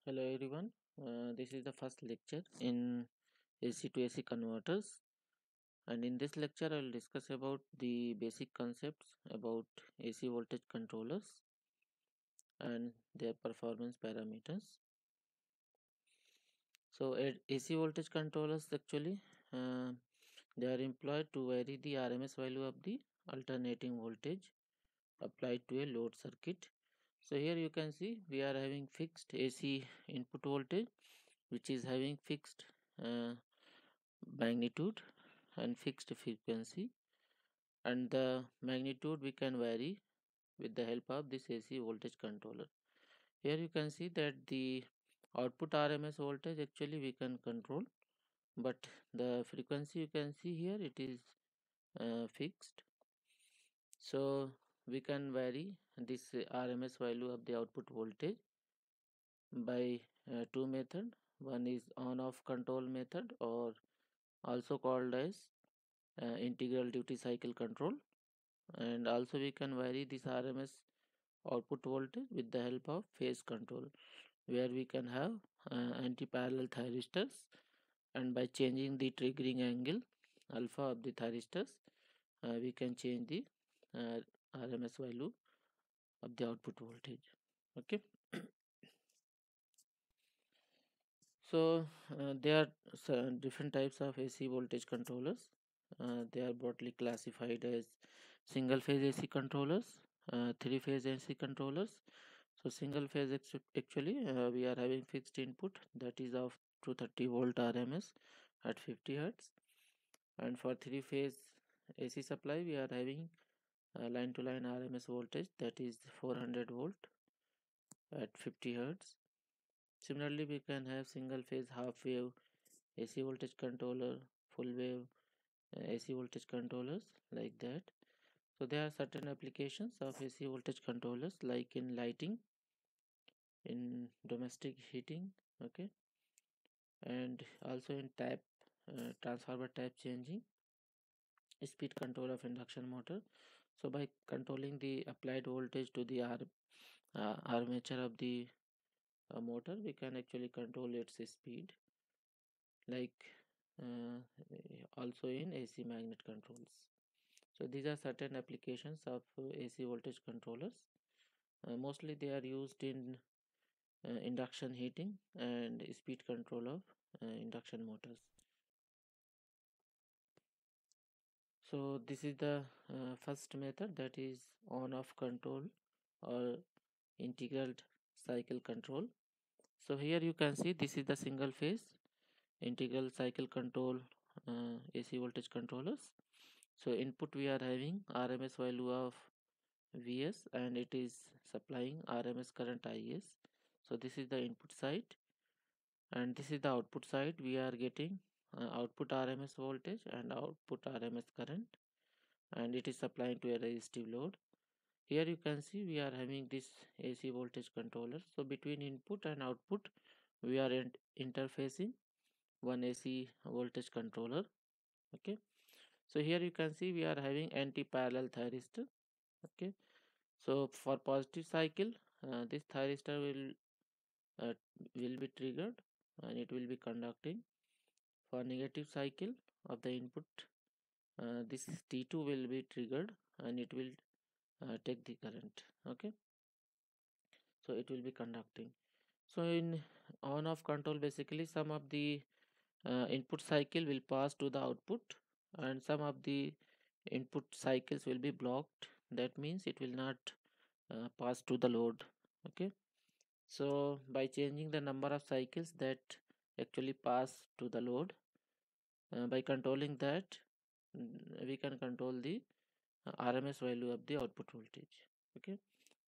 Hello everyone. This is the first lecture in AC to AC converters, and in this lecture I will discuss about the basic concepts about AC voltage controllers and their performance parameters. So AC voltage controllers actually uh, they are employed to vary the RMS value of the alternating voltage applied to a load circuit. So here you can see we are having fixed AC input voltage which is having fixed uh, magnitude and fixed frequency, and the magnitude we can vary with the help of this AC voltage controller. Here you can see that the output RMS voltage actually we can control, but the frequency you can see here it is fixed. So we can vary this RMS value of the output voltage by two method. One is on off control method, or also called as integral duty cycle control, and also we can vary this RMS output voltage with the help of phase control, where we can have anti-parallel thyristors, and by changing the triggering angle alpha of the thyristors we can change the uh, RMS value of the output voltage. Okay. So there are different types of AC voltage controllers. They are broadly classified as single phase AC controllers, three phase AC controllers. So single phase actually we are having fixed input, that is of 230 volt RMS at 50 hertz, and for three phase AC supply we are having line to line RMS voltage, that is 400 volt at 50 hertz. Similarly, we can have single phase half wave AC voltage controller, full wave AC voltage controllers, like that. So there are certain applications of AC voltage controllers, like in lighting, in domestic heating, okay, and also in tap transformer type changing, speed control of induction motor. So by controlling the applied voltage to the armature of the motor, we can actually control its speed, like uh, also in AC magnet controls. So these are certain applications of AC voltage controllers. Mostly they are used in induction heating and speed control of induction motors. So this is the first method, that is on off control or integral cycle control. So here you can see this is the single phase integral cycle control AC voltage controllers. So input we are having RMS value of Vs, and it is supplying RMS current Is. So this is the input side, and this is the output side. We are getting output RMS voltage and output RMS current, and it is supplying to a resistive load. Here you can see we are having this AC voltage controller. So between input and output we are interfacing one AC voltage controller. Okay. So here you can see we are having anti-parallel thyristor. Okay. So for positive cycle, this thyristor uh, will be triggered and it will be conducting. For negative cycle of the input, this T2 will be triggered and it will take the current. Okay, so it will be conducting. So in on off control, basically some of the input cycle will pass to the output, and some of the input cycles will be blocked. That means it will not pass to the load. Okay, so by changing the number of cycles that actually pass to the load, by controlling that, we can control the RMS value of the output voltage. Okay,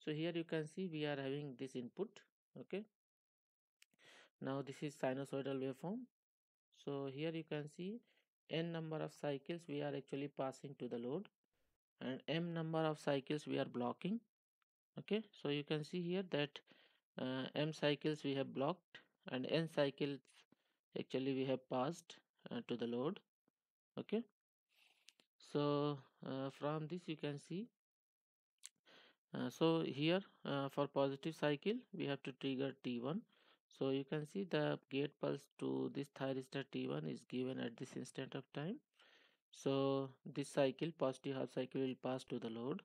so here you can see we are having this input. Okay, now this is sinusoidal waveform. So here you can see n number of cycles we are actually passing to the load, and m number of cycles we are blocking. Okay, so you can see here that m cycles we have blocked and n cycles actually we have passed to the load. Okay, so from this you can see, so here for positive cycle we have to trigger T1. So you can see the gate pulse to this thyristor T1 is given at this instant of time. So this cycle, positive half cycle, will pass to the load.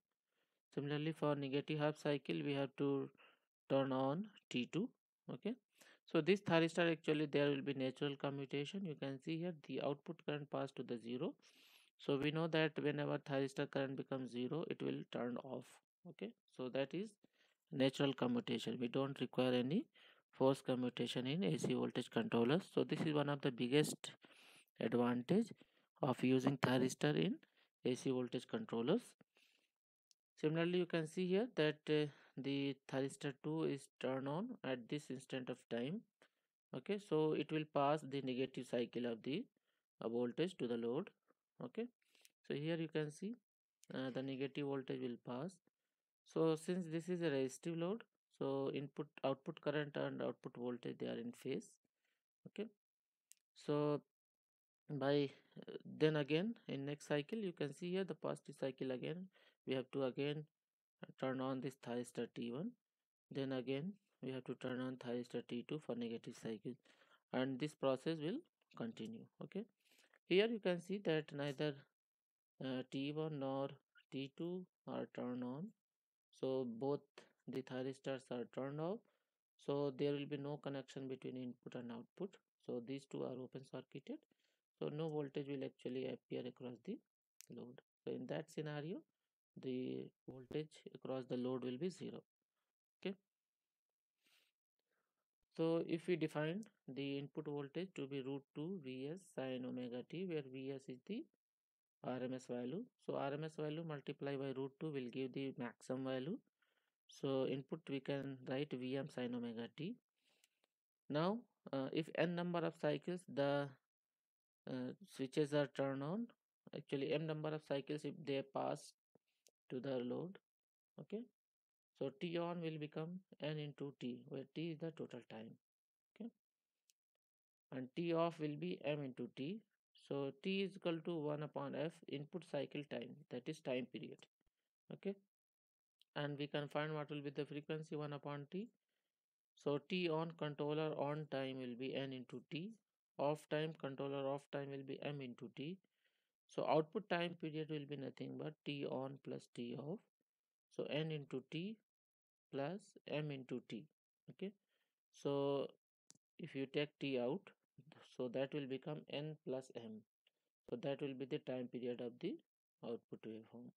Similarly, for negative half cycle, we have to turn on T2. Okay. So this thyristor, actually there will be natural commutation. You can see here the output current pass to the zero. So we know that whenever thyristor current becomes zero, it will turn off. Okay. So that is natural commutation. We don't require any force commutation in AC voltage controllers. So this is one of the biggest advantage of using thyristor in AC voltage controllers. Similarly, you can see here that the thyristor 2 is turned on at this instant of time. Okay, so it will pass the negative cycle of the voltage to the load. Okay, so here you can see the negative voltage will pass. So since this is a resistive load, so input output current and output voltage, they are in phase. Okay, so by then again in next cycle you can see here the positive cycle, again we have to again turn on this thyristor T1, then again we have to turn on thyristor T2 for negative cycle, and this process will continue. Okay, here you can see that neither T1 nor T2 are turned on, so both the thyristors are turned off, so there will be no connection between input and output, so these two are open circuited, so no voltage will actually appear across the load. So in that scenario the voltage across the load will be zero. Okay, so if we define the input voltage to be root 2 Vs sin omega t, where Vs is the RMS value, so RMS value multiply by root 2 will give the maximum value. So input we can write Vm sin omega t. Now if n number of cycles the switches are turned on, actually m number of cycles if they pass to the load. Okay, so T on will become n into T, where T is the total time. Okay, and T off will be m into T. So T is equal to 1 upon f input cycle time, that is time period. Okay, and we can find what will be the frequency 1 upon T. So T on controller on time will be n into T, off time controller off time will be m into T. So output time period will be nothing but T on plus T off. So n into T plus m into T. Okay, so if you take T out, so that will become n plus m. So that will be the time period of the output waveform.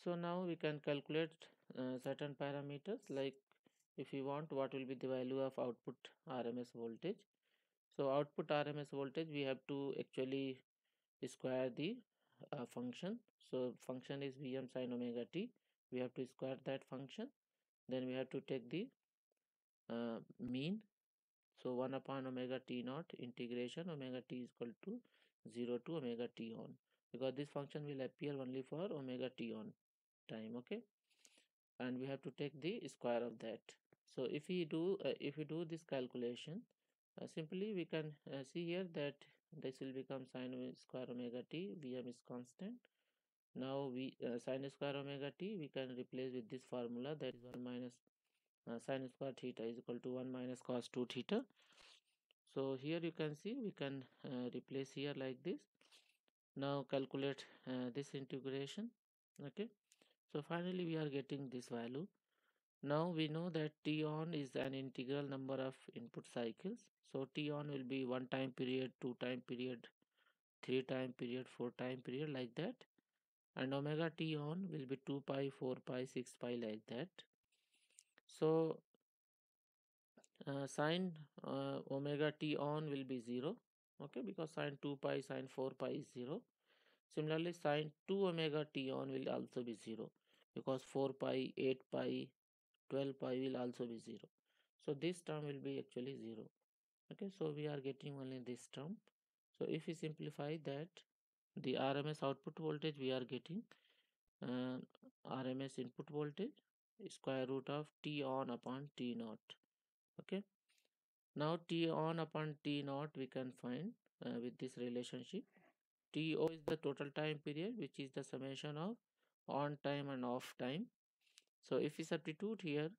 So now we can calculate certain parameters, like if you want what will be the value of output RMS voltage. So output RMS voltage we have to actually square the function. So function is Vm sin omega t. We have to square that function. Then we have to take the mean. So 1 upon omega t naught integration omega t is equal to 0 to omega t on, because this function will appear only for omega t on time. Okay, and we have to take the square of that. So if we do this calculation, simply we can see here that this will become sin square omega t. Vm is constant. Now we sin square omega t we can replace with this formula, that is 1 minus sin square theta is equal to 1 minus cos 2 theta. So here you can see we can replace here like this. Now calculate this integration. Okay, so finally we are getting this value. Now we know that T on is an integral number of input cycles. So T on will be 1 time period, 2 time period, 3 time period, 4 time period, like that. And omega T on will be 2 pi, 4 pi, 6 pi, like that. So sine omega T on will be 0. Okay, because sine 2 pi, sine 4 pi is 0. Similarly, sine 2 omega T on will also be 0, because 4 pi, 8 pi, 12 pi will also be 0. So this term will be actually 0. Okay, so we are getting only this term. So if we simplify that, the RMS output voltage we are getting uh, RMS input voltage square root of T on upon T naught. Okay, now T on upon T naught we can find with this relationship. TO is the total time period, which is the summation of on time and off time. So if we substitute here